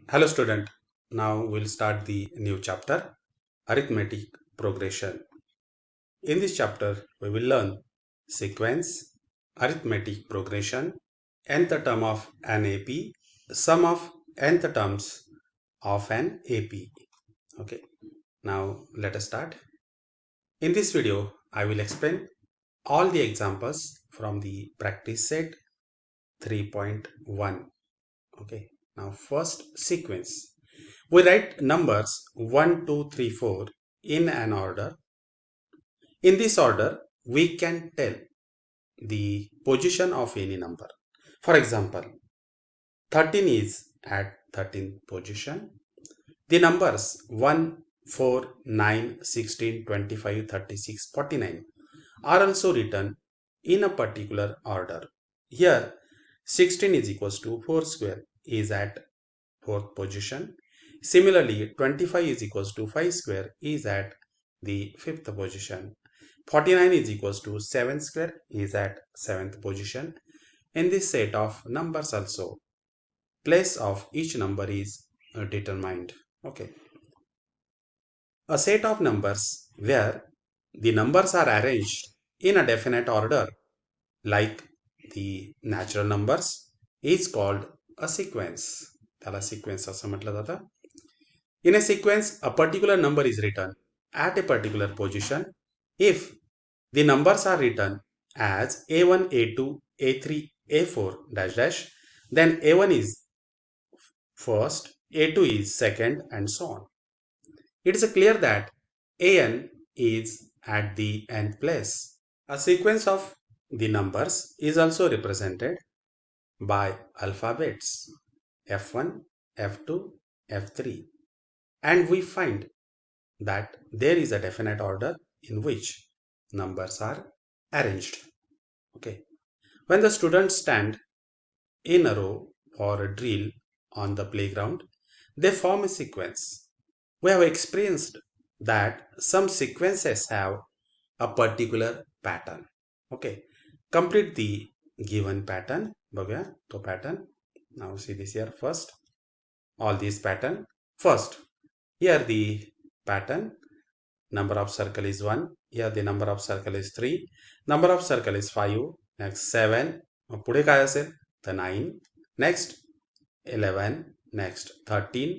Hello student, now we'll start the new chapter, Arithmetic Progression. In this chapter, we will learn sequence, arithmetic progression, nth term of an AP, sum of nth terms of an AP. Okay, now let us start. In this video, I will explain all the examples from the practice set 3.1. Okay, now first sequence. We write numbers 1, 2, 3, 4 in an order. In this order, we can tell the position of any number. For example, 13 is at 13th position. The numbers 1, 4, 9, 16, 25, 36, 49 are also written in a particular order. Here, 16 is equals to 4 square is at 4th position. Similarly, 25 is equals to 5 square is at the 5th position. 49 is equals to 7 square is at 7th position. In this set of numbers also, place of each number is determined. Okay. A set of numbers where the numbers are arranged in a definite order, like the natural numbers, is called a sequence. त्याला sequence असं म्हटलं जातं. In a sequence, a particular number is written at a particular position if the numbers are written as A1, A2, A3, A4 dash dash, then A1 is first, A2 is second, and so on. It is clear that AN is at the nth place. A sequence of the numbers is also represented by alphabets F1, F2, F3, and we find that there is a definite order in which numbers are arranged. Okay. When the students stand in a row for a drill on the playground, they form a sequence. We have experienced that some sequences have a particular pattern. Okay. Complete the given pattern. बघूया तो pattern. Now see this here first. All these pattern. First, here the pattern. Number of circle is 1. Here the number of circle is 3. Number of circle is 5. Next 7. मग पुढे काय असेल तर 9. Next 11. Next 13.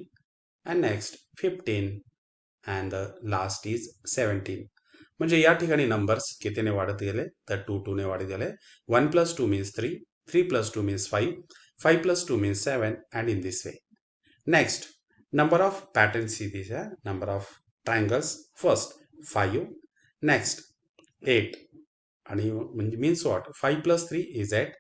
And next 15. And the last is 17. म्हणजे या ठिकाणी numbers कितीने वाढत गेले तर 2 ने वाढत गेले. 1 plus 2 means 3. 3 plus 2 means 5. 5 plus 2 means 7. And in this way. Next, number of patterns see this here. Number of triangles. First 5. Next 8. And means what? 5 plus 3 is 8.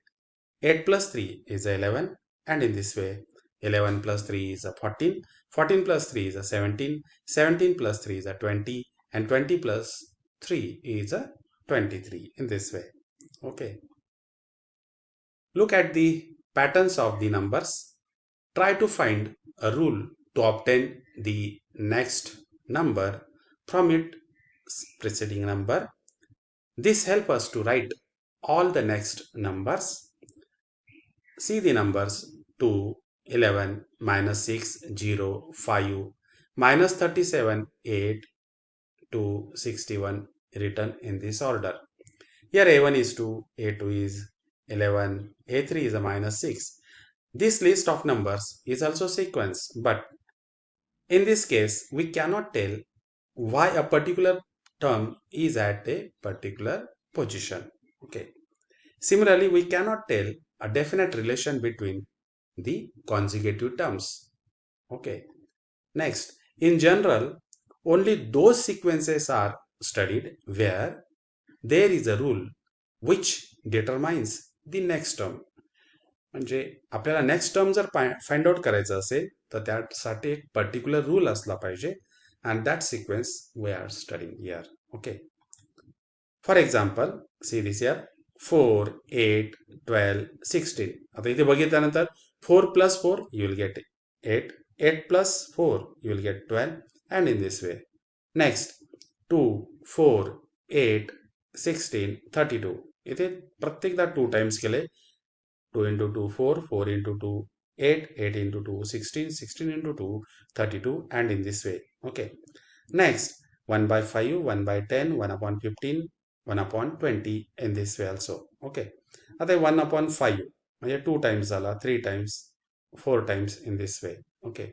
8 plus 3 is 11. And in this way, 11 plus 3 is a 14. 14 plus 3 is a 17. 17 plus 3 is a 20. And 20 plus 3 is a 23. In this way. Okay. Look at the patterns of the numbers. Try to find a rule to obtain the next number from its preceding number. This helps us to write all the next numbers. See the numbers 2, 11, minus 6, 0, 5, minus 37, 8, 2, 61 written in this order. Here A1 is 2, A2 is 11, A3 is a minus 6. This list of numbers is also sequence, but in this case, we cannot tell why a particular term is at a particular position. Okay. Similarly, we cannot tell a definite relation between the consecutive terms. Okay. Next, in general, only those sequences are studied where there is a rule which determines the next term. म्हणजे आपल्याला next term जर find out करायचं असेल तर त्यासाठी एक particular rule असला पाहिजे and that sequence we are studying here okay for example see this here 4 8 12 16 आता इथे बघितल्यानंतर 4 plus 4 you will get 8 8 plus 4 you will get 12 and in this way next 2 4 8 16 32 इथे प्रत्येकदा 2 टाइम्स केले 2 into 2 4 4 into 2 8, 8 into 2, 16, 16 into 2, 32, and in this way. Okay. Next, 1 by 5, 1 by 10, 1 upon 15, 1 upon 20 in this way also. Okay. आता 1 upon 5 म्हणजे 2 times झाला, 3 times, 4 times in this way. Okay.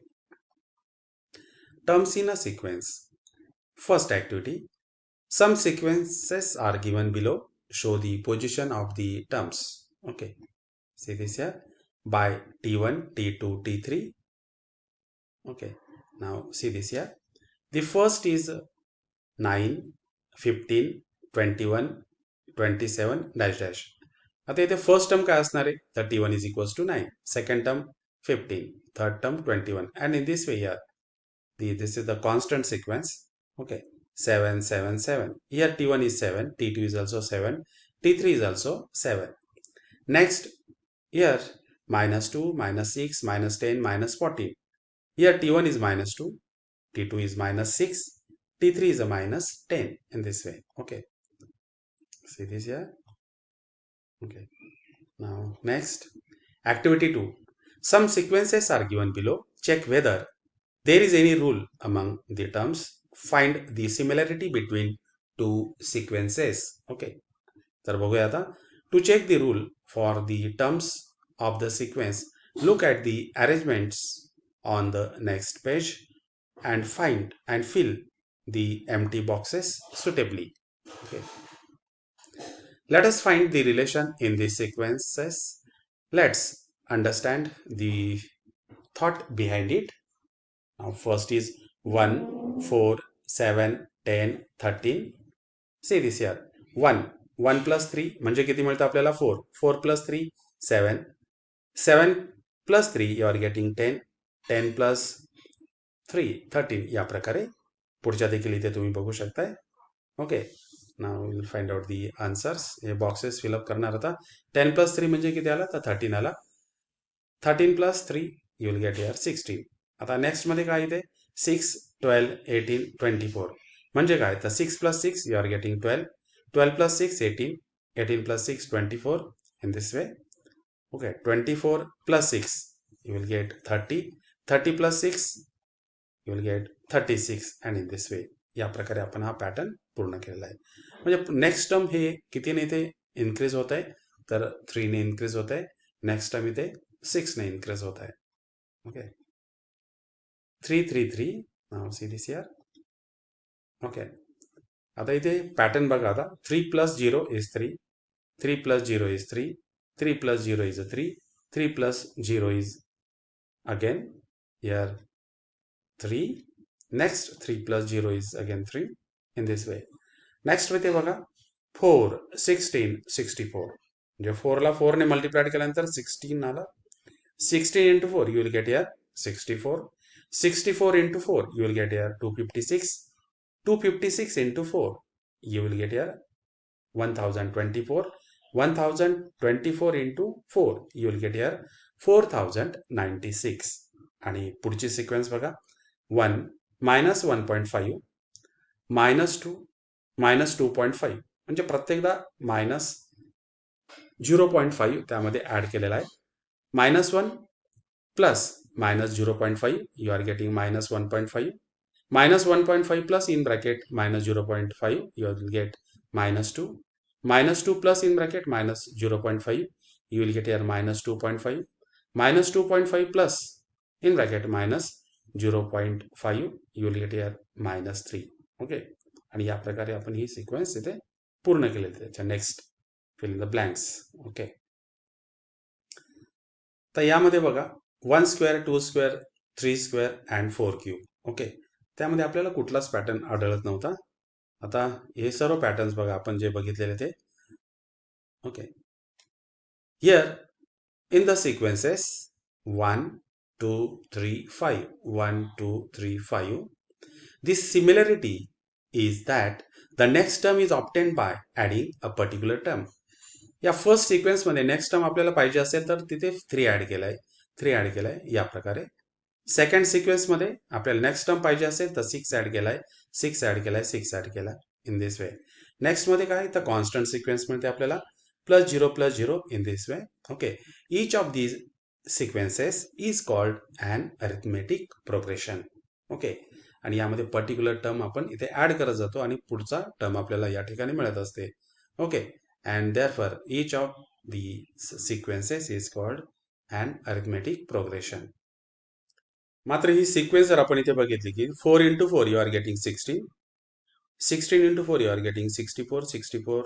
Terms in a sequence. First activity. Some sequences are given below. Show the position of the terms. Okay. See this here. By T1, T2, T3. Okay. Now see this here. The first is 9, 15, 21, 27 dash dash. आता इथे first term काय असणार आहे? 31 is equals to 9. Second term 15. Third term 21. And in this way here, this is the constant sequence. Okay. 7, 7, 7. Here T1 is 7. T2 is also 7. T3 is also 7. Next, here -2, -6, -10, -14. Here T1 is -2. T2 is -6. T3 is a -10 in this way. Okay. See this here. Okay. Now next, activity 2. Some sequences are given below. Check whether there is any rule among the terms. Find the similarity between two sequences. Okay. तर बघूया आता. To check the rule for the terms of the sequence, look at the arrangements on the next page and find and fill the empty boxes suitably. Okay. Let us find the relation in the sequences. Let's understand the thought behind it. Now first is 1, 4, 7, 10, 13. See this here. 1. 1 plus 3 म्हणजे किती मिळतं आपल्याला 4. 4 plus 3, 7. 7 plus 3 you are getting 10. 10 plus 3, 13. या प्रकारे पुढच्या देखील इथे तुम्ही बघू शकताय. Okay. Now will find out the answers. हे बॉक्सेस फिलअप करणार आता. 10 plus 3 म्हणजे किती आला तर 13 आला. 13 plus 3 you will get here 16. आता नेक्स्ट मध्ये काय इथे 6, 12, 18, 24. म्हणजे काय तर 6 plus 6 you are getting 12. 12 plus 6, 18. 18 plus 6, 24 in this way. Okay, 24 plus 6 you will get 30. 30 plus 6 you will get 36 and in this way. या प्रकारे आपण हा पॅटर्न पूर्ण केलेला आहे. म्हणजे नेक्स्ट टर्म हे कितीने इथे इन्क्रीज होत आहे तर 3 ने इन्क्रीज होत आहे. नेक्स्ट टर्म इथे 6 ने इन्क्रीज होत आहे. Okay. 3, 3, 3. Now C this here. Okay. आता इथे पॅटर्न बघा आता. 3 plus 0 is 3. 3 plus 0 is 3. 3 plus 0 is a 3. 3 plus 0 is again here 3. Next 3 plus 0 is again 3 in this way. Next मध्ये बघा 4, 16, 64. म्हणजे 4 ला 4 ने मल्टिप्लाइड केल्यानंतर 16 आला. 16 into 4 you will get here 64. 64 into 4 you will get here 256. 256 into 4 you will get here 1024. 1024 into 4 you will get here 4096. आणि पुढची sequence बघा 1 minus 1.5 minus 2 minus 2.5 म्हणजे प्रत्येकदा minus 0.5 त्यामध्ये ऍड केलेला आहे. -1 plus minus 0.5 you are getting minus 1.5. minus 1.5 plus in bracket minus 0.5 you will get minus 2. minus 2 plus in bracket minus 0.5 you will get here minus 2.5. minus 2.5 plus in bracket minus 0.5 you will get here minus 3. Okay. आणि या प्रकारे आपण ही sequence इथे पूर्ण केलेली आहे. Next fill in the blanks. Okay. तर यामध्ये बघा 1 square 2 square 3 square and 4 cube. Okay. त्यामध्ये आपल्याला कुठलाच पॅटर्न आढळत नव्हता. आता हे सर्व पॅटर्न्स बघा आपण जे बघितलेले ते. Okay. Here in the sequences 1, 2, 3, 5. 1, 2, 3, 5. This similarity is that the next term is obtained by adding a particular term. या फर्स्ट सिक्वेन्स मध्ये नेक्स्ट टर्म आपल्याला पाहिजे असेल तर तिथे 3 ऍड केलाय. 3 ऍड केलाय या प्रकारे. सेकंड सिक्वेन्स मध्ये आपल्याला नेक्स्ट टर्म पाहिजे असेल तर 6 ऍड केलाय. 6 ऍड केलाय. 6 ऍड केलाय इन दिस वे. नेक्स्ट मध्ये काय तर कॉन्स्टंट सिक्वेन्स मध्ये आपल्याला +0 +0 in this way. Okay. Each of these sequences is called an arithmetic progression. Okay, आणि यामध्ये पर्टिक्युलर टर्म आपण इथे ऍड करत जातो आणि पुढचा टर्म आपल्याला या ठिकाणी मिळत असते. Okay, and therefore each of the sequences is called and arithmetic progression. मात्र ही सिक्वेन्स जर आपण इथे बघितली की 4 into 4 you are getting 16, 16 into 4 you are getting 64, 64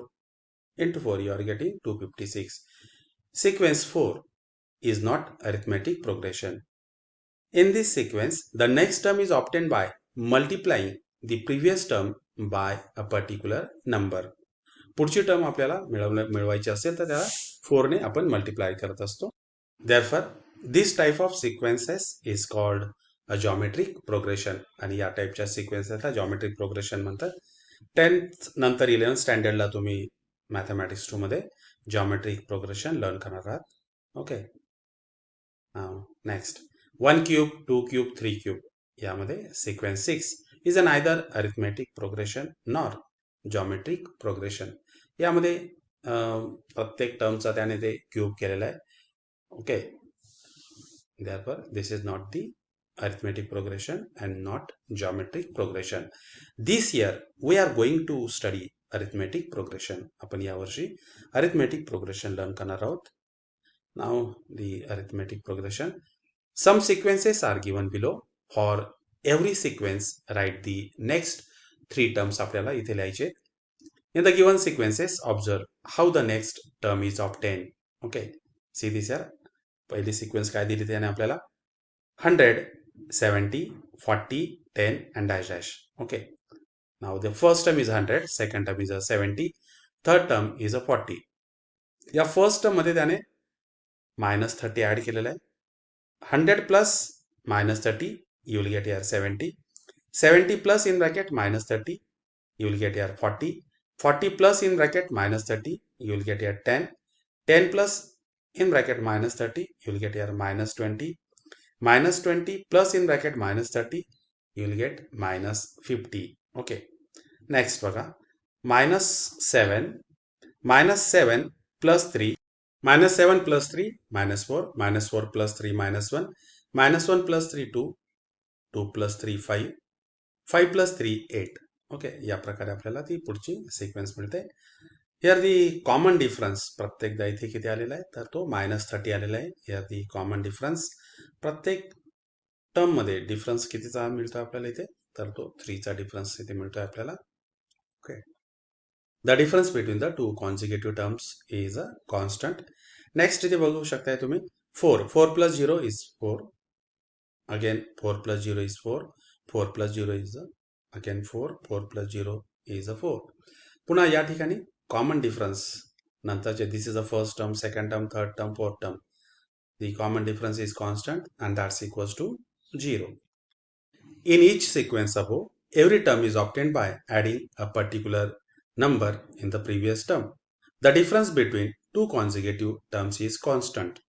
into 4 you are getting 256. Sequence 4 is not arithmetic progression. In this sequence, the next term is obtained by multiplying the previous term by a particular number. पुढची term आपल्याला मिळवायची असेल तर त्याला 4 ने आपण multiply करत असतो. Therefore, this type of sequences is called a geometric progression. आणि या टाईपच्या सिक्वेन्सेसला geometric progression म्हणतात. 10th नंतर 11th स्टँडर्डला तुम्ही मॅथमॅटिक्स 2 मध्ये geometric progression लर्न करणार आहात. Okay, next 1 cube, 2 cube, 3 cube. यामध्ये sequence 6 is neither arithmetic progression nor geometric progression. यामध्ये प्रत्येक टर्मचा त्याने ते क्यूब केलेला आहे. Okay, therefore this is not the arithmetic progression and not geometric progression. This year we are going to study arithmetic progression. आपण यावर्षी arithmetic progression learn करणार आहोत. Now the arithmetic progression. Some sequences are given below. For every sequence write the next 3 terms आपल्याला इथे लिहायचे. In the given sequences, observe how the next term is obtained. Okay, see this here. पहिली sequence काय दिली त्याने आपल्याला 100, 70, 40, 10 and dash dash. Okay, now the first term is 100, second term is a 70, third term is a 40. या first term मध्ये त्याने -30 add केलेला आहे. 100 plus -30 you will get here 70, 70 plus in bracket -30 you will get here 40, 40 plus in bracket -30 you will get here 10, 10 plus in bracket -30 you will get here -20, -20 plus in bracket -30 you will get -50. Okay, next बघा -7, -7 plus 3, -7 plus 3 -4, -4 plus 3 -1, -1 plus 3 2, 2 plus 3 5, 5 plus 3 8. Okay, या प्रकारे आपल्याला ती पुढची sequence मिळते. Here the common difference प्रत्येकदा इथे किती आलेला आहे तर तो -30 आलेला आहे. हिअर दी कॉमन डिफरन्स प्रत्येक टर्म मध्ये डिफरन्स कितीचा मिळतो आपल्याला इथे तर तो 3 चा डिफरन्स इथे मिळतोय आपल्याला. Okay, the difference between the 2 consecutive terms is a constant. Next इथे बघू शकताय तुम्ही 4, 4 plus 0 is 4. Again 4 plus 0 is 4, 4 plus 0 is again 4, 4 plus 0 is a 4. पुन्हा या ठिकाणी कॉमन डिफरन्स नंतरचे this is the first term, second term, third term, fourth term. The common difference is constant and that's equals to 0. In each sequence above, every term is obtained by adding a particular number in the previous term. The difference between two consecutive terms is constant.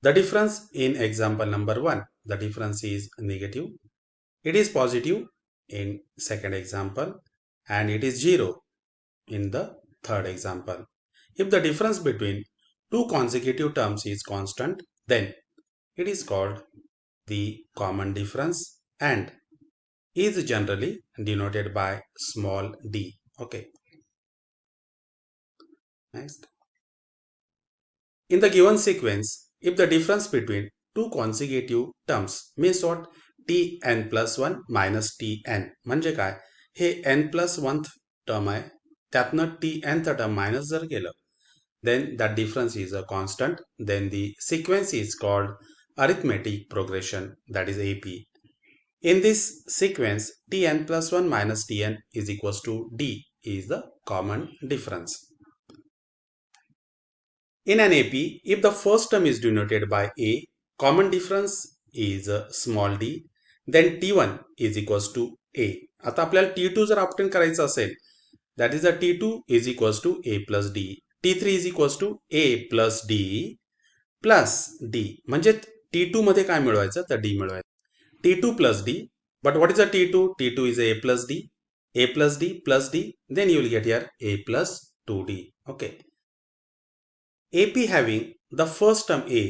The difference in example number 1, the difference is negative. It is positive in second example and it is 0 in the third example. If the difference between two consecutive terms is constant, then it is called the common difference and is generally denoted by small d. Okay. Next. In the given sequence, if the difference between two consecutive terms means what tn plus 1 minus tn म्हणजे काय हे n plus 1th term आहे त्यातनं tnth term minus जर केलं then that difference is a constant, then the sequence is called arithmetic progression, that is AP. In this sequence tn plus 1 minus tn is equals to d is the common difference. In an AP, if the first term is denoted by a, common difference is small d, then t1 is equals to a. आता आपल्याला t2 जर obtain करायचं असेल, that is the t2 is equals to a plus d, t3 is equals to a plus d plus d. म्हणजे t2 मध्ये काय मिळवायचं तर d मिळवायचं. t2 plus d, but what is the t2? t2 is a plus d, a plus d plus d, then you will get here a plus 2d. Okay. AP having the first term a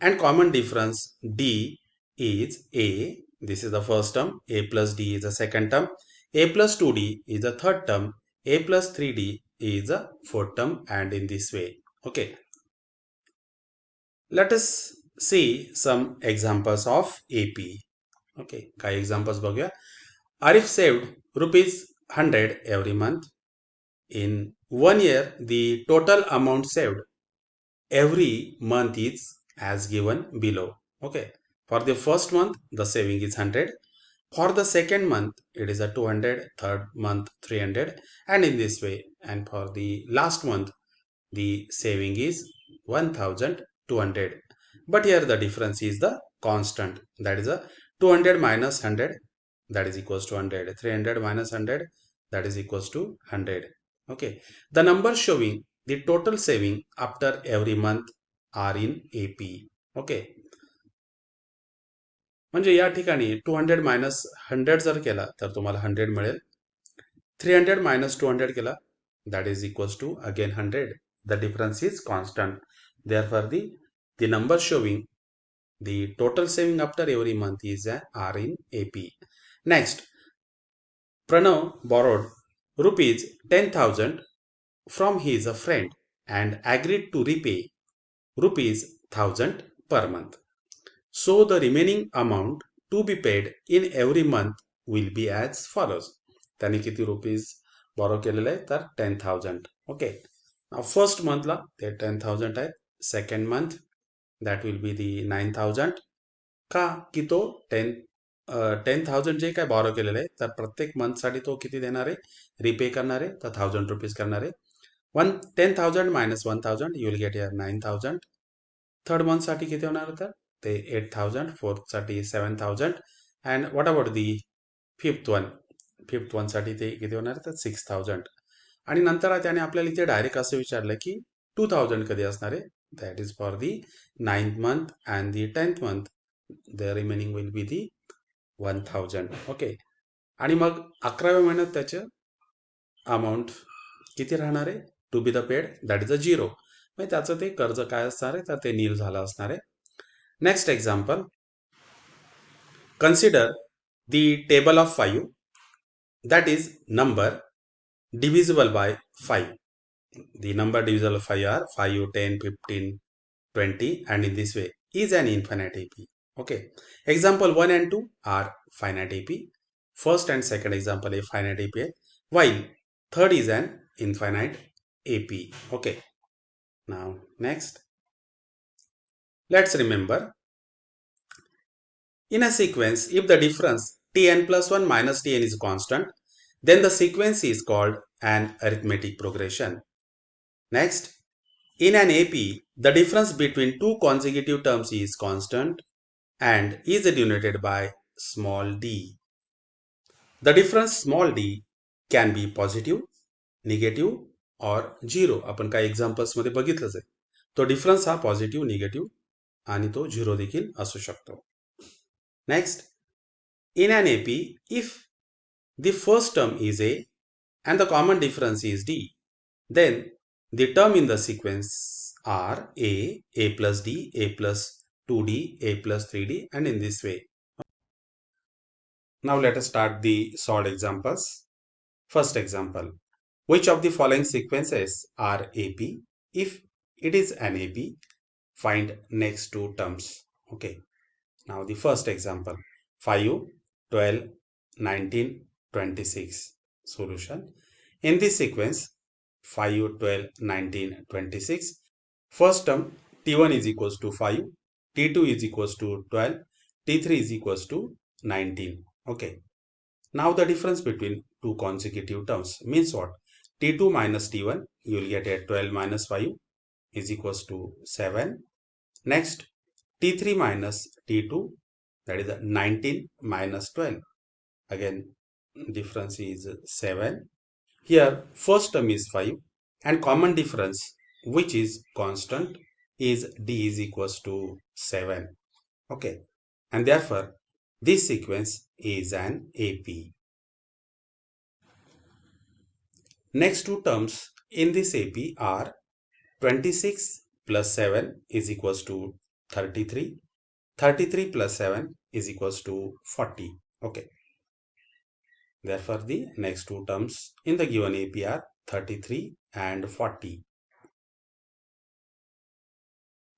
and common difference D is A. This is the first term. A plus D is the second term. A plus 2D is the third term. A plus 3D is the fourth term, and in this way. Okay. Let us see some examples of AP. Okay. काही examples बघूया. Arif saved rupees 100 every month. In 1 year, the total amount saved every month is as given below. Okay. For the first month, the saving is 100. For the second month, it is a 200. Third month, 300. And in this way. And for the last month, the saving is 1200. But here the difference is the constant. That is a 200 minus 100. That is equals to 100. 300 minus 100. That is equals to 100. Okay. The numbers showing the total saving after every month are in AP. Okay. म्हणजे या ठिकाणी 200 minus 100 जर केला तर तुम्हाला 100 मिळेल. 300 minus 200 केला, that is equals to again 100. The difference is constant. Therefore, the number showing the total saving after every month is are in AP. Next, Pranav borrowed rupees 10,000 from his friend and agreed to repay rupees 1,000 per month. So the remaining amount to be paid in every month will be as follows. त्यांनी किती rupees borrow केलेले आहे तर 10,000. Okay. First मंथला ते 10,000 आहेत. Second month that will be दी 9,000. का की तो 10,000 जे काय बॉरो केलेलं आहे तर प्रत्येक मंथसाठी तो किती देणार आहे, रिपे करणार आहे तर 1,000 रुपीज करणार आहे. 10,000 minus 1,000 you will get here 9,000. Third मंथसाठी किती होणार होतं ते 8,000. फोर्थसाठी 7,000. And what about the fifth वनसाठी ते किती होणार तर 6,000. आणि नंतर त्याने आपल्याला इथे डायरेक्ट असं विचारलं की 2,000 कधी असणार आहे. That is for the 9th month अँड दी 10th month. The remaining will be the 1,000. Okay. आणि मग 11व्या महिन्यात त्याचं अमाऊंट किती राहणार आहे to be the paid, that is a 0. म्हणजे त्याचं ते कर्ज काय असणार आहे तर ते नील झालं असणार आहे. Next example, consider the table of 5, that is number divisible by 5. The number divisible by 5 are 5, 10, 15, 20, and in this way is an infinite AP. Okay. Example 1 and 2 are finite AP. First and second example is finite AP, while third is an infinite AP. Okay. Now next, let's remember, in a sequence, if the difference tn plus 1 minus tn is constant, then the sequence is called an arithmetic progression. Next, in an AP, the difference between two consecutive terms is constant and is denoted by small d. The difference small d can be positive, negative or 0. आपण काही examples मध्ये बघितलंच आहे. तो difference हा positive, negative आणि तो 0 देखील असू शकतो. Next, in an AP, if the first term is A and the common difference is D, then the term in the sequence are A plus D, A plus 2D, A plus 3D, and in this way. Now let us start the solved examples. First example, which of the following sequences are AP? If it is an AP, find next two terms. Okay. Now the first example, 5, 12, 19, 26. Solution. In this sequence, 5, 12, 19, 26. First term T1 is equals to 5, T2 is equals to 12, T3 is equals to 19. Okay. Now the difference between two consecutive terms means what? T2 minus T1, you will get a 12 minus 5 is equals to 7. Next, T3 minus T2, that is 19 minus 12. Again, difference is 7. Here, first term is 5 and common difference, which is constant, is D is equals to 7. Okay. And therefore, this sequence is an AP. Next two terms in this AP are 26 plus 7 is equals to 33. 33 plus 7 is equals to 40. Okay. Therefore, the next two terms in the given AP are 33 and 40.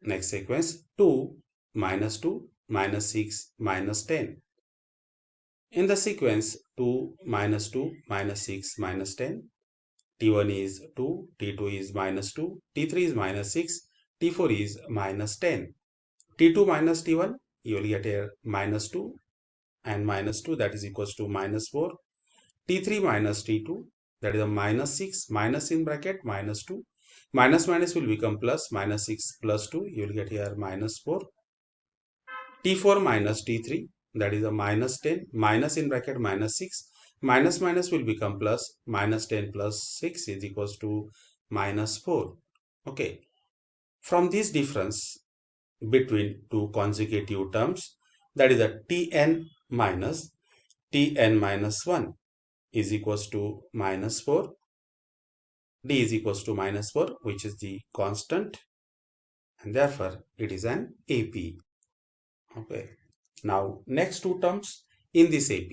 Next sequence 2 minus 2 minus 6 minus 10. In the sequence 2 minus 2 minus 6 minus 10, T1 is 2, T2 is minus 2, T3 is minus 6, T4 is minus 10. T2 minus T1, you will get here minus 2 and minus 2, that is equals to minus 4. T3 minus T2, that is a minus 6, minus in bracket minus 2. Minus minus will become plus, minus 6 plus 2, you will get here minus 4. T4 minus T3, that is a minus 10, minus in bracket minus 6. Minus minus will become plus, minus 10 plus 6 is equals to minus 4. Okay. From this difference between two consecutive terms, that is a Tn minus 1 is equals to minus 4. D is equals to minus 4, which is the constant, and therefore it is an AP. Okay. Now next two terms in this AP.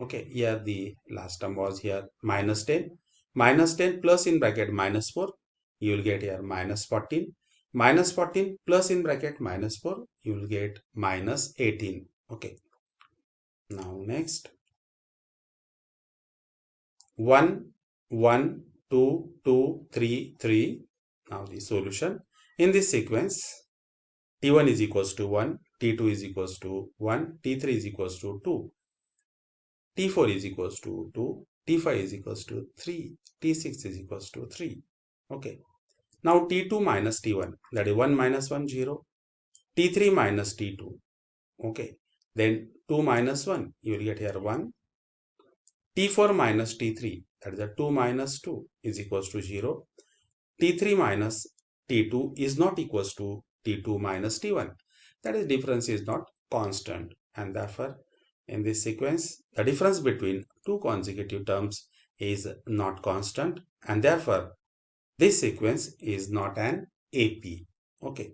Okay, here the last term was here minus 10. Minus 10 plus in bracket minus 4, you will get here minus 14. Minus 14 plus in bracket minus 4, you will get minus 18. Okay. Now next 1, 1, 2, 2, 3, 3. Now the solution in this sequence T1 is equals to 1, T2 is equals to 1, T3 is equals to 2, T4 is equals to 2, T5 is equals to 3, T6 is equals to 3. Okay. Now T2 minus T1, that is 1 minus 1, 0. T3 minus T2. Okay. Then 2 minus 1, you will get here 1. T4 minus T3, that is a 2 minus 2 is equals to 0. T3 minus T2 is not equals to T2 minus T1. That is, difference is not constant, and therefore in this sequence the difference between two consecutive terms is not constant, and therefore this sequence is not an AP. Okay.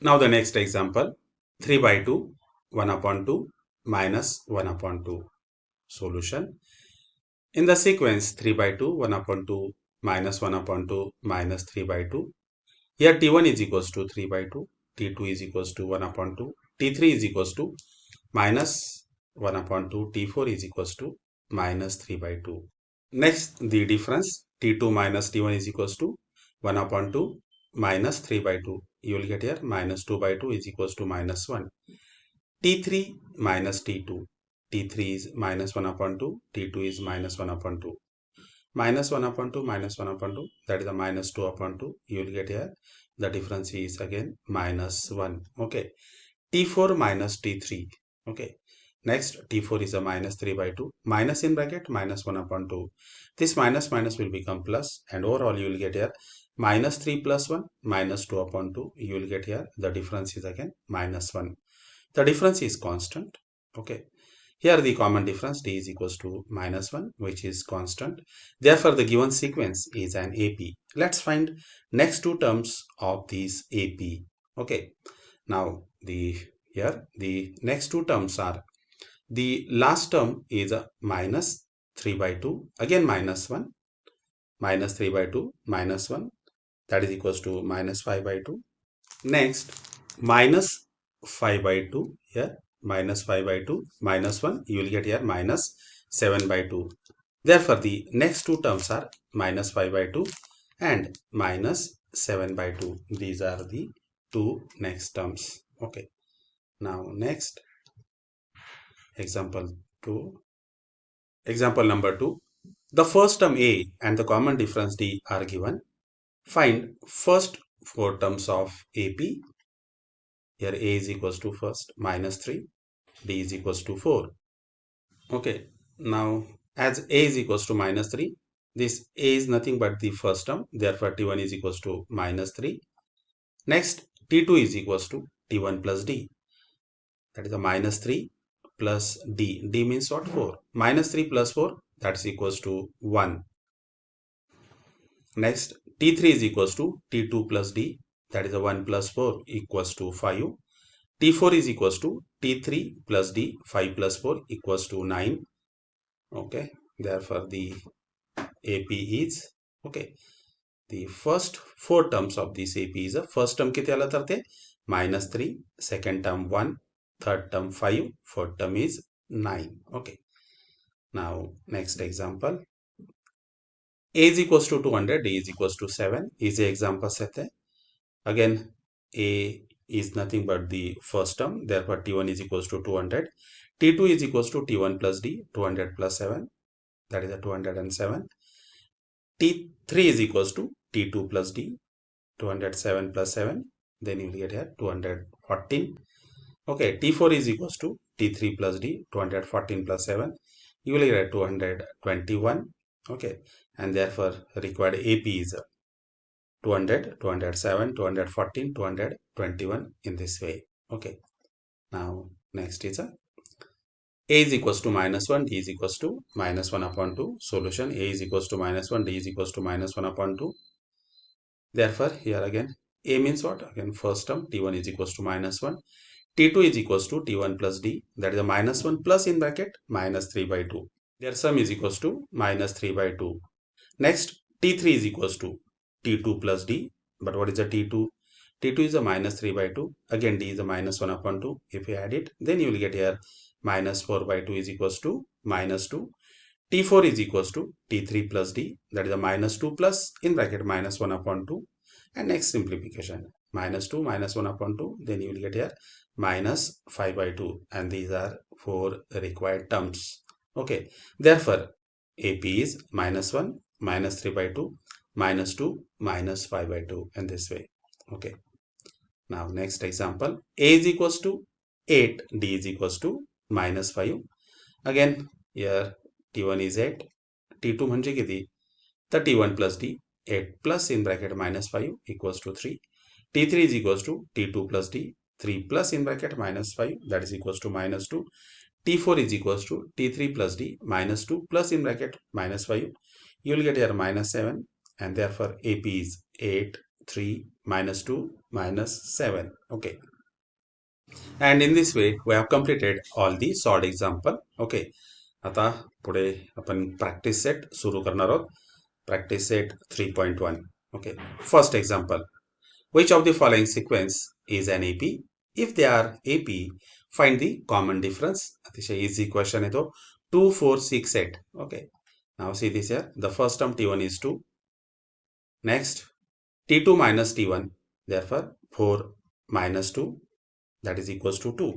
Now the next example, 3 by 2, 1 upon 2 minus 1 upon 2. Solution. In the sequence 3 by 2, 1 upon 2 minus 1 upon 2 minus 3 by 2. Here T1 is equals to 3 by 2, T2 is equals to 1 upon 2, T3 is equals to minus 1 upon 2, T4 is equals to minus 3 by 2. Next, the difference T2 minus T1 is equals to 1 upon 2 minus 3 by 2. You will get here minus 2 by 2 is equals to minus 1. T3 minus T2. T3 is minus 1 upon 2. T2 is minus 1 upon 2. Minus 1 upon 2 minus 1 upon 2. That is a minus 2 upon 2. You will get here. The difference is again minus 1. Okay. T4 minus T3. Okay. Next, T4 is a minus 3 by 2. Minus in bracket minus 1 upon 2. This minus minus will become plus, and overall you will get here minus 3 plus 1 minus 2 upon 2. You will get here the difference is again minus 1. The difference is constant. Okay. Here the common difference D is equals to minus 1, which is constant. Therefore the given sequence is an AP. Let's find next two terms of this AP. Okay. Now the next two terms are, the last term is a minus 3 by 2, again minus 1, minus 3 by 2, minus 1, that is equals to minus 5 by 2. Next, minus 5 by 2, here minus 5 by 2, minus 1, you will get here minus 7 by 2. Therefore, the next two terms are minus 5 by 2 and minus 7 by 2. These are the two next terms. Okay. Now, next, example 2. Example number 2. The first term A and the common difference D are given. Find first four terms of AP. Here A is equals to first minus 3, D is equals to 4. Okay, now as A is equals to minus 3, this A is nothing but the first term, therefore T1 is equals to minus 3. Next, T2 is equals to T1 plus D, that is a minus 3 plus D. D means what? 4. Minus 3 plus 4, that is equals to 1. Next, T3 is equals to T2 plus D, that is a 1 plus 4 equals to 5. T4 is equals to T3 plus D, 5 plus 4 equals to 9. Okay, therefore the AP is, okay, the first four terms of this AP is, first term किती आला तर ते -3, second term 1, third term 5, fourth term is 9. Okay, now next example. A is equals to 200, D is equals to 7. Easy example set है. Again, A is nothing but the first term, therefore T1 is equals to 200. T2 is equals to T1 plus D, 200 plus 7, that is a 207. T3 is equals to T2 plus D, 207 plus 7, then you will get here 214. Okay, T4 is equals to T3 plus D, 214 plus 7, you will get 221. Okay, and therefore required AP is 200, 207, 214, 221 in this way. Okay, now next is A is equals to -1, D is equals to -1 upon 2. Solution: A is equals to -1, D is equals to -1 upon 2. Therefore, here again, A means what? Again, first term, T1 is equals to -1. T2 is equals to T1 plus D, that is a -1 plus in bracket -3 by 2. Their sum is equals to -3 by 2. Next, T3 is equals to T2 plus D. But what is the T2? T2 is a -3 by 2. Again, D is a -1 upon 2. If you add it, then you will get here -4 by 2 is equals to -2. T4 is equals to T3 plus D. That is a -2 plus in bracket -1 upon 2. And next simplification. -2 -1 upon 2. Then you will get here -5 by 2. And these are four required terms. Okay. Therefore, AP is -1, -3 by 2, -2, -5 by 2 in this way. Okay. Now next example. A is equals to 8, D is equals to -5. Again here T1 is 8, T2 म्हणजे किती? तर T1 plus D, 8 plus in bracket -5 equals to 3. T3 is equals to T2 plus D, 3 plus in bracket -5, that is equals to -2. T4 is equals to T3 plus D, -2 plus in bracket -5. You will get here -7, and therefore AP is 8, 3, -2, -7. Okay. And in this way, we have completed all the solved example. Okay. आता पुढे आपण practice set सुरू करणार आहोत. Practice set 3.1. Okay, first example. Which of the following sequence is an AP? If they are AP, find the common difference. अतिशय easy question आहे तो. 2, 4, 6, 8. Okay. Now see this here. The first term T1 is 2. Next, T2 minus T1. Therefore, 4 minus 2. That is equals to 2.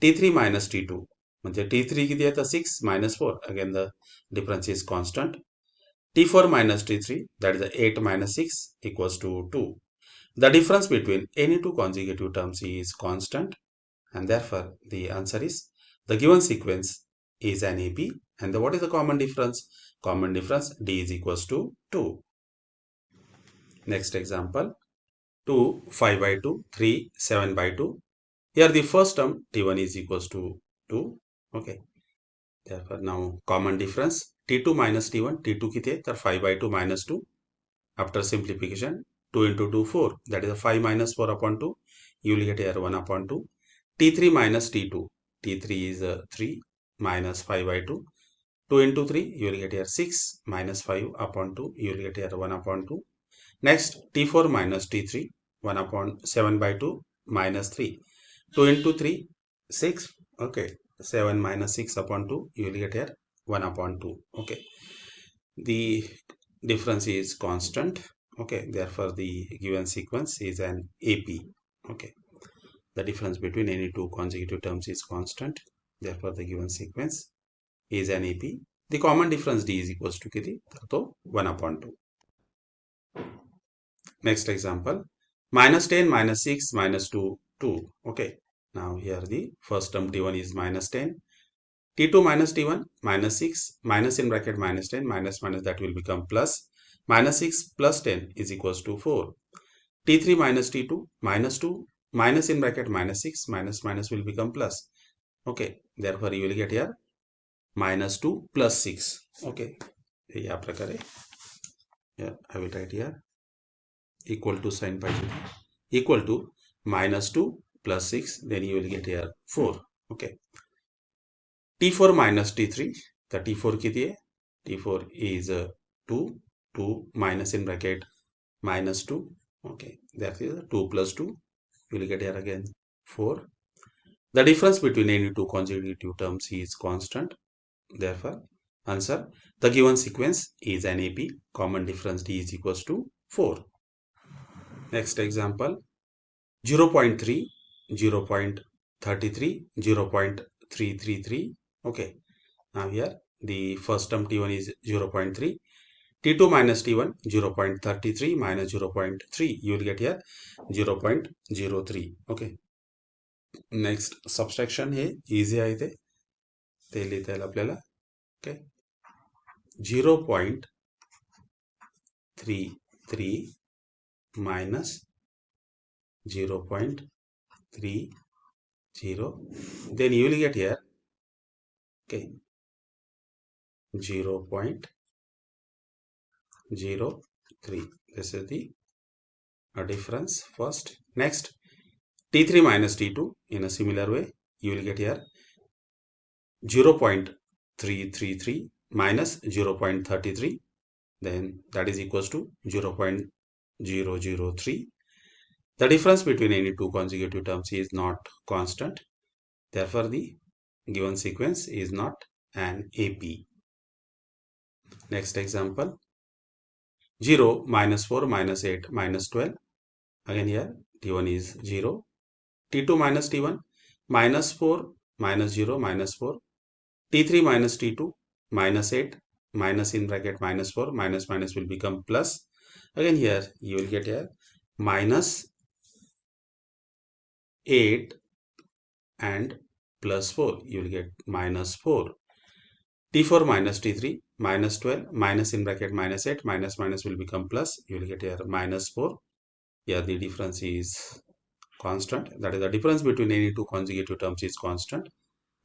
T3 minus T2. म्हणजे T3 किती आहे तर 6 minus 4. Again the difference is constant. T4 minus T3, that is 8 minus 6 equals to 2. The difference between any two consecutive terms is constant, and therefore the answer is the given sequence is an AP. And what is the common difference? Common difference D is equals to 2. Next example. 2, 5 by 2, 3, 7 by 2. Here the first term T1 is equals to 2. Okay. Therefore now common difference T2 minus T1. T2 किती आहे तर 5 by 2 minus 2. After simplification, 2 into 2, 4. That is a 5 minus 4 upon 2. You will get here 1 upon 2. T3 minus T2. T3 is 3 minus 5 by 2. 2 into 3, you will get here 6 minus 5 upon 2. You will get here 1 upon 2. Next, T4 minus T3. 1 upon 7 by 2 minus 3. 2 into 3, 6. Okay. 7 minus 6 upon 2. You will get here 1 upon 2. Okay. The difference is constant. Okay, therefore the given sequence is an AP. Okay, the difference between any two consecutive terms is constant, therefore the given sequence is an AP. The common difference D is equals to kiti, so 1 upon 2. Next example, -10, -6, -2, 2. Okay, now here the first term T1 is -10. T2 minus T1, -6, minus in bracket -10, minus minus that will become plus. -6 plus 10 is equals to 4. T3 minus T2, -2, minus in bracket -6, minus minus will become plus. Okay, therefore you will get here -2 plus 6. Okay, या प्रकारे Yeah, I will write here equal to sign pi equal to -2 plus 6, then you will get here 4. Okay. T4 minus T3, the T4 किती है? T4 is 2, 2 minus in bracket minus 2. Okay, that is 2 plus 2. You will get here again 4. The difference between any two consecutive terms is constant. Therefore, answer, the given sequence is an AP. Common difference D is equals to 4. Next example, 0.3, 0.33, 0.333. Okay, now here the first term T1 is 0.3. T2 minus T1 0.33 minus 0.3. You will get here 0.03. Okay. Next subtraction hey easy आहे ते लिहिता येईल आपल्याला. Okay. 0.33 minus 0.30. Then you will get here, okay, 0.03. This is the difference first. Next, T3 minus T2 in a similar way, you will get here 0.333 minus 0.33. Then that is equals to 0.003. The difference between any two consecutive terms is not constant. Therefore, the given sequence is not an AP. Next example, 0 minus 4 minus 8 minus 12. Again here T1 is 0. T2 minus T1 minus 4 minus 0 minus 4. T3 minus T2 minus 8 minus in bracket minus 4 minus minus will become plus. Again here you will get here minus 8 and plus 4. You will get minus 4. T4 minus T3 minus 12 minus in bracket minus 8 minus minus will become plus. You will get here minus 4. Here the difference is constant. That is, the difference between any two consecutive terms is constant.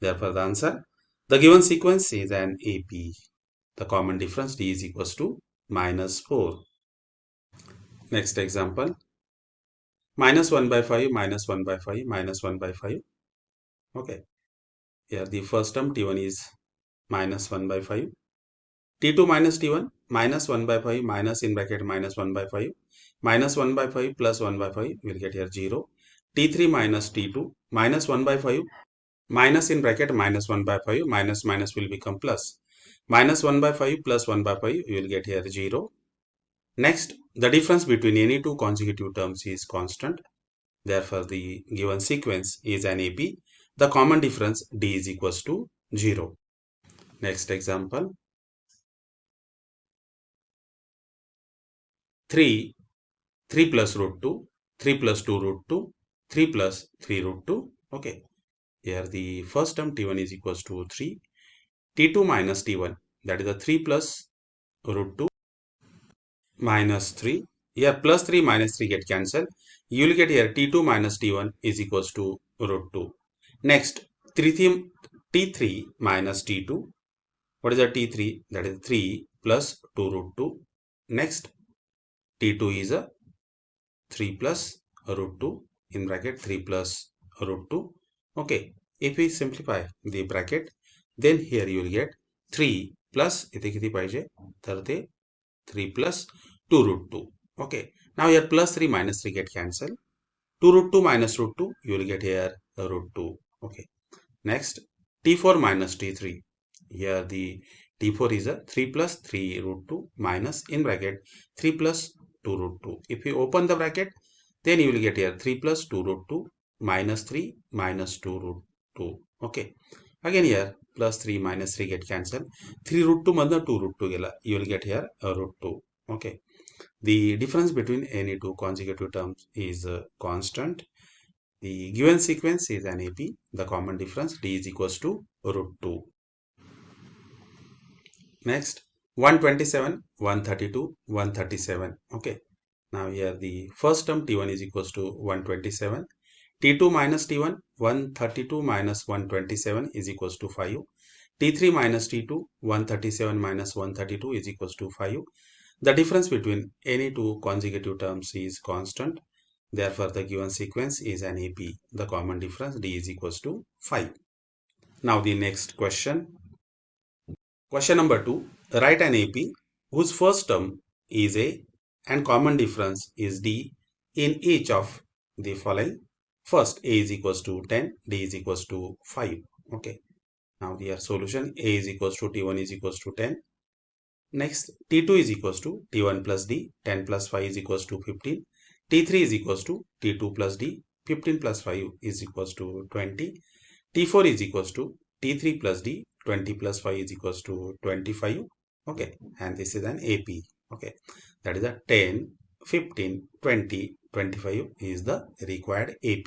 Therefore, the answer, the given sequence is an AP. The common difference D is equals to minus 4. Next example, minus 1 by 5 minus 1 by 5 minus 1 by 5. Okay. Here the first term T1 is minus 1 by 5. T2 minus T1 minus 1 by 5 minus in bracket minus 1 by 5 minus 1 by 5 plus 1 by 5 will get here 0. T3 minus T2 minus 1 by 5 minus in bracket minus 1 by 5 minus minus will become plus. Minus 1 by 5 plus 1 by 5 you will get here 0. Next, the difference between any two consecutive terms is constant. Therefore, the given sequence is an AP. The common difference D is equals to 0. Next example, 3 plus root 2, 3 plus 2 root 2, 3 plus 3 root 2. Okay. Here the first term T1 is equals to 3. T2 minus T1, that is the 3 plus root 2 minus 3. Here plus 3 minus 3 get cancelled. You will get here T2 minus T1 is equals to root 2. Next, T3 minus T2. What is the T3? That is 3 plus 2 root 2. Next, T2 is a 3 plus root 2 in bracket 3 plus root 2. Okay, if we simplify the bracket, then here you will get 3 plus इथे किती पाहिजे तर ते 3 plus 2 root 2. Okay, now here plus 3 minus 3 get cancelled. 2 root 2 minus root 2, you will get here root 2. Okay, next T4 minus T3. Here the T4 is a 3 plus 3 root 2 minus in bracket 3 plus 2 root 2. If you open the bracket, then you will get here 3 plus 2 root 2 minus 3 minus 2 root 2. Okay, again here plus 3 minus 3 get cancelled. 3 root 2 madna 2 root 2 gela. You will get here a root 2. Okay, the difference between any two consecutive terms is constant. The given sequence is an AP. The common difference D is equals to root 2. Next, 127, 132, 137. Okay, now here the first term T1 is equals to 127. T2 minus T1, 132 minus 127 is equals to 5. T3 minus T2, 137 minus 132 is equals to 5. The difference between any two consecutive terms is constant. Therefore, the given sequence is an AP. The common difference D is equals to 5. Now the next question. Question number 2. Write an AP whose first term is A and common difference is D in each of the following. First, A is equals to 10, D is equals to 5. Okay. Now the solution, A is equals to T1 is equals to 10. Next, T2 is equals to T1 plus D, 10 plus 5 is equals to 15. T3 is equals to T2 plus D, 15 plus 5 is equals to 20. T4 is equals to T3 plus D, 20 plus 5 is equals to 25. Okay, and this is an AP. Okay, that is a 10, 15, 20, 25 is the required AP.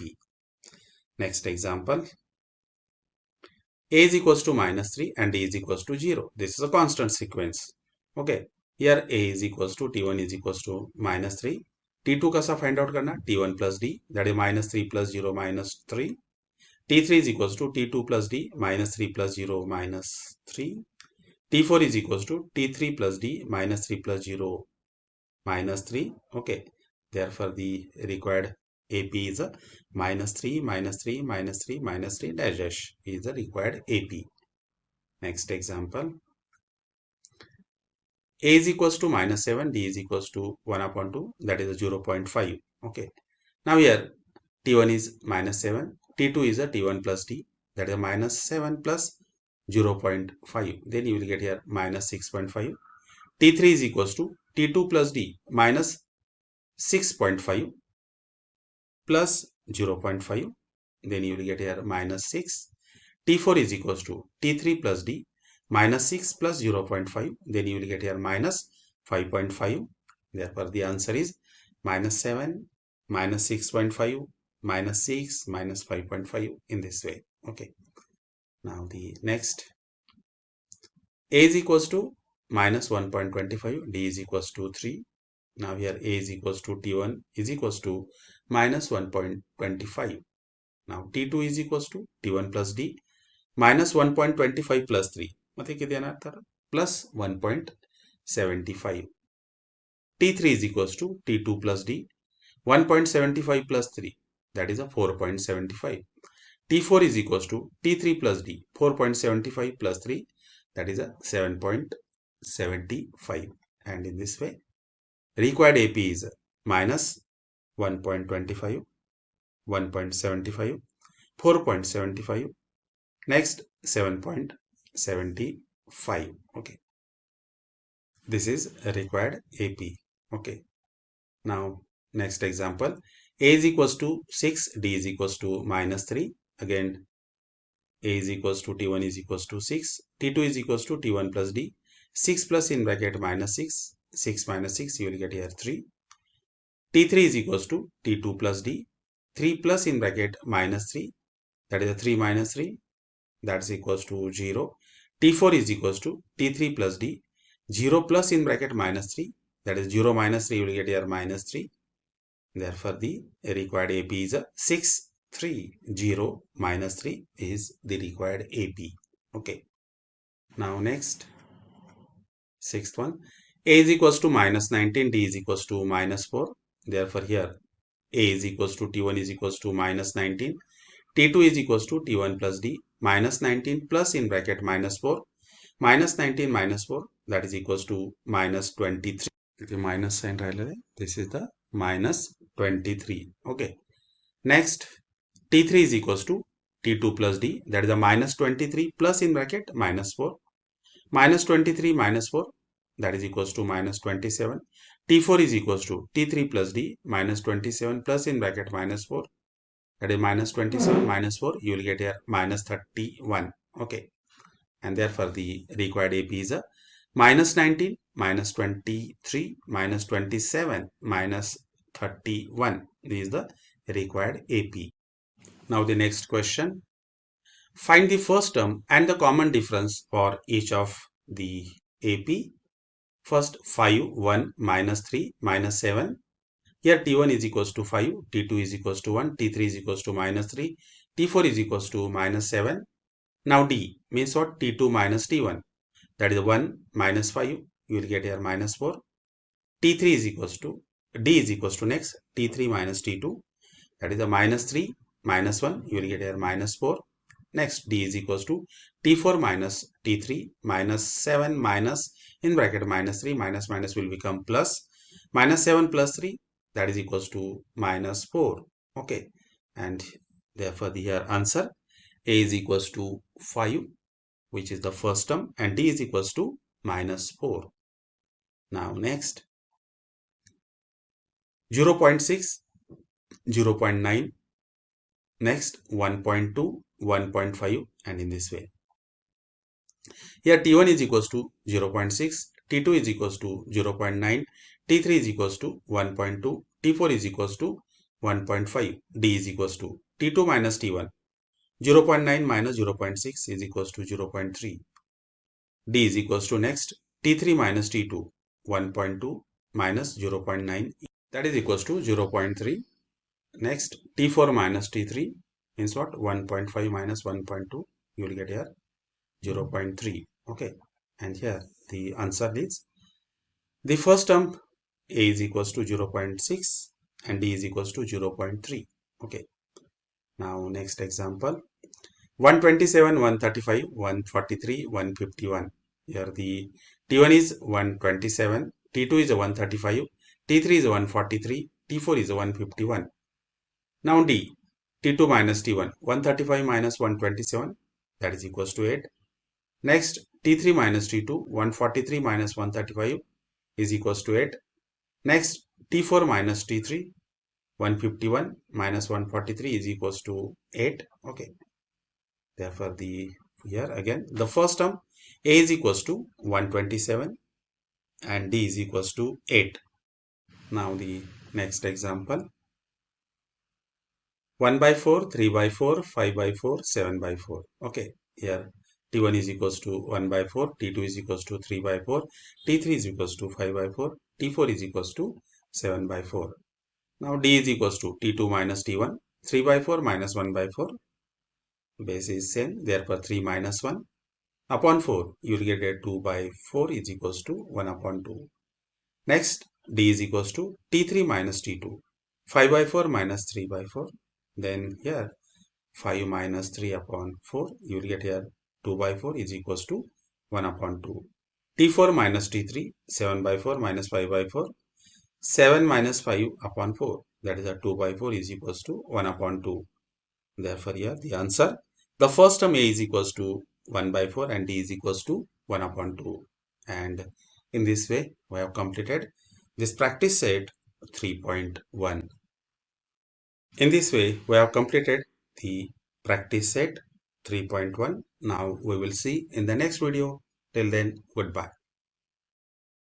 Next example. A is equals to minus 3 and D is equals to 0. This is a constant sequence. Okay, here A is equals to T1 is equals to minus 3. T2 कैसा find out करना? T1 plus D, that is minus 3 plus 0 minus 3. T3 is equals to T2 plus D, minus 3 plus 0 minus 3. T4 is equals to T3 plus D, minus 3 plus 0 minus 3. Okay, therefore the required AP is a minus 3, minus 3, minus 3, minus 3 dash dash is the required AP. Next example. A is equals to minus 7, D is equals to 1 upon 2, that is a 0.5. Okay. Now here T1 is minus 7, T2 is a T1 plus D, that is a minus 7 plus 0.5. Then you will get here minus 6.5. T3 is equals to T2 plus D minus 6.5 plus 0.5. Then you will get here minus 6. T4 is equals to T3 plus D minus 6 plus 0.5. Then you will get here minus 5.5. Therefore, the answer is minus 7, minus 6.5, minus 6, minus 5.5 in this way. Okay. Now the next. A is equals to minus 1.25. D is equals to 3. Now here A is equals to T1 is equals to minus 1.25. Now T2 is equals to T1 plus D minus 1.25 plus 3. मतलब किती येणार तर plus 1.75. T3 is equals to T2 plus D 1.75 plus 3, that is a 4.75. T4 is equals to T3 plus D 4.75 plus 3, that is a 7.75. And in this way required AP is minus 1.25, 1.75, 4.75, next 7.75. Okay, this is required AP. Okay, now next example. A is equals to 6, D is equals to minus 3. Again A is equals to T1 is equals to 6, T2 is equals to T1 plus D, 6 plus in bracket minus 6, 6 minus 6 you will get here 3. T3 is equals to T2 plus D, 3 plus in bracket minus 3, that is a 3 minus 3, that's equals to 0. T4 is equals to T3 plus D, 0 plus in bracket minus 3, that is 0 minus 3, you will get here minus 3. Therefore, the required AP is a 6, 3, 0, minus 3 is the required AP. Okay. Now next, sixth one. A is equals to minus 19, D is equals to minus 4. Therefore, here A is equals to T1 is equals to minus 19. T2 is equals to T1 plus D minus 19 plus in bracket minus 4. Minus 19 minus 4, that is equals to minus 23. Okay, minus sign राहिलेलं आहे. This is the minus 23. Okay. Next, T3 is equals to T2 plus D, that is a minus 23 plus in bracket minus 4. Minus 23 minus 4, that is equals to minus 27. T4 is equals to T3 plus D minus 27 plus in bracket minus 4, that is minus 27 minus 4, you will get here minus 31. Okay, and therefore the required AP is a minus 19, minus 23, minus 27, minus 31. This is the required AP. Now the next question. Find the first term and the common difference for each of the AP. First 5, 1, minus 3, minus 7. Here T1 is equals to 5, T2 is equals to 1, T3 is equals to minus 3, T4 is equals to minus 7. Now D means what? T2 minus T1. That is 1 minus 5. You will get here minus 4. T3 is equals to, D is equals to next T3 minus T2, that is a minus 3 minus 1, you will get here minus 4. Next D is equals to T4 minus T3 minus 7 minus in bracket minus 3 minus minus will become plus, minus 7 plus 3, that is equals to minus 4. Okay, and therefore the here answer A is equals to 5, which is the first term, and D is equals to minus 4. Now next 0.6, 0.9, next 1.2, 1.5, and in this way. Here T1 is equals to 0.6, T2 is equals to 0.9, T3 is equals to 1.2, T4 is equals to 1.5, D is equals to T2 minus T1, 0.9 minus 0.6 is equals to 0.3, D is equals to next T3 minus T2, 1.2 minus 0.9, that is equals to 0.3. Next T4 minus T3 means what? 1.5 minus 1.2, you will get here 0.3. Okay, and here the answer is the first term A is equals to 0.6 and D is equals to 0.3. Okay, now next example 127, 135, 143, 151. Here the T1 is 127, T2 is 135, T3 is 143, T4 is 151. Now D, T2 minus T1, 135 minus 127, that is equals to 8. Next, T3 minus T2, 143 minus 135 is equals to 8. Next, T4 minus T3, 151 minus 143 is equals to 8. Okay. Therefore, here again, the first term A is equals to 127 and D is equals to 8. Now the next example. 1 by 4, 3 by 4, 5 by 4, 7 by 4. Okay, here T1 is equals to 1 by 4, T2 is equals to 3 by 4, T3 is equals to 5 by 4, T4 is equals to 7 by 4. Now D is equals to T2 minus T1, 3 by 4 minus 1 by 4. Base is same, therefore 3 minus 1 upon 4. You will get a 2 by 4 is equals to 1 upon 2. Next, D is equals to T3 minus T2, 5 by 4 minus 3 by 4. Then here 5 minus 3 upon 4, you will get here 2 by 4 is equals to 1 upon 2. T4 minus T3, 7 by 4 minus 5 by 4, 7 minus 5 upon 4, that is a 2 by 4 is equals to 1 upon 2. Therefore here the answer, the first term A is equals to 1 by 4 and D is equals to 1 upon 2. And in this way we have completed this practice set 3.1. In this way, we have completed the practice set 3.1. Now we will see in the next video. Till then, goodbye.